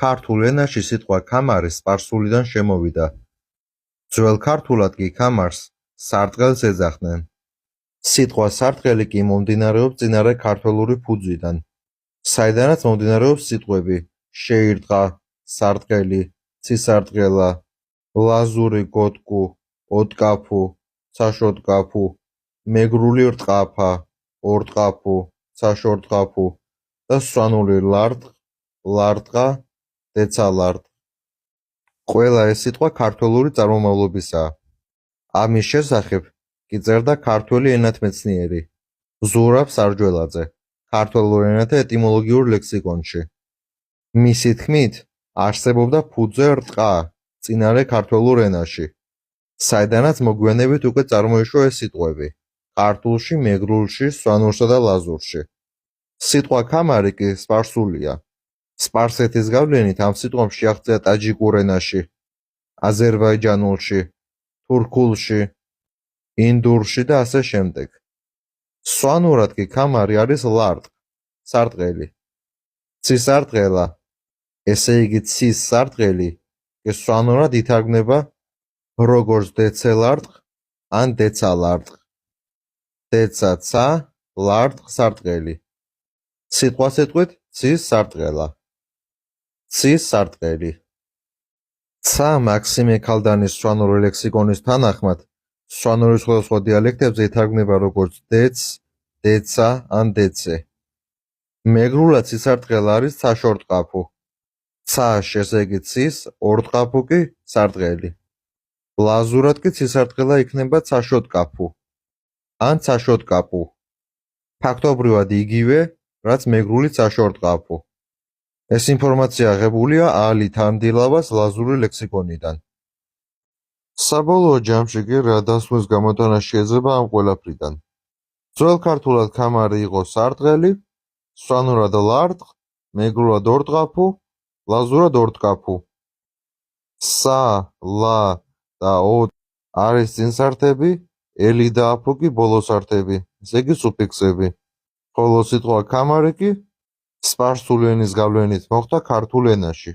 ქართულ ენაში სიტყვა ქამარი სპარსულიდან შემოვიდა. ძველ ქართულად კი ქამარს სარტყელს ეძახდნენ. სიტყვა სარტყელი კი მომდინარეობს წინარე ქართველური ფუძვიდან, საიდანაც მომდინარეობს სიტყვები შეირტყა, სარტყელი, ცისარტყელა, ლაზური გოტკუ, ოტკაფუ, ცაშოტკაფუ, მეგრული რტყაფა, ორტყაფუ, ცაშორტყაფუ და სვანური ლარტყ, ლარტყა, დეცალარტყ. ყველა ეს სიტყვა ქართველური წარმომავლობისაა. ამის შესახებ კი წერდა ქართველი ენათმეცნიერი ზურაბ სარჯველაძე ქართველურ ენათა ეტიმოლოგიურ ლექსიკონში. მისი თქმით, არსებობდა ფუძე რტყა წინარე ქართველურ ენაში, საიდანაც მოგვიანებით უკვე წარმოიშვა ეს სიტყვები ქართულში, მეგრულში, სვანურსა და ლაზურში. სიტყვა ქამარი კი სპარსულია. სპარსეთის გავლენით ამ სიტყვამ შეაღწია ტაჯიკურ ენაში, აზერბაიჯანულში, თურქულში, ინდურში და ასე შემდეგ. სვანურად კი ქამარი არის ლარტყ, სარტყელი. ცისარტყელა, ესე იგი ცის სარტყელი, სვანურად ითარგმნება როგორც დეცელარტყ ან დეცალარტყ. დეცა ცა, ლარტყ სარტყელი. სიტყვასიტყვით ცის სარტყელა. ცის სარტყელი. ცა მაქსიმე ქალდანის სვანური ლექსიკონის თანახმად, სვანური სხვადასხვა დიალექტებზე ითარგმნება როგორც დეც, დეცა ან დეცე. მეგრულად ცისარტყელა არის ცაშორტყაფუ. ცაშ ესე იგი ცის, ორტყაფუ კი სარტყელი. ლაზურად კი ცისარტყელა იქნება ცაშოტკაფუ ან ცაშოტკაპუ. ფაქტობრივად იგივე, რაც მეგრული ცაშორტყაფუ. ეს ინფორმაცია აღებულია ალი თარმდილავას ლაზური ლექსიკონიდან. საბოლოო ჯამში კი რა დასმის გამოტანა შეიძლება ამ ყველაფრიდან. ძველ ქართულად ქამარი იყო სარტყელი, სვანურად ლარტყ, მეგრულად ორტყაფუ, ლაზურად ორტკაფუ. სა, ლა და ო არის წინსართები, ელი და აფუ კი ბოლოსართები, ესე იგი სუფიქსები. ხოლო სიტყვა ქამარი კი სპარსული ენის გავლენით მოხვდა ქართულ ენაში.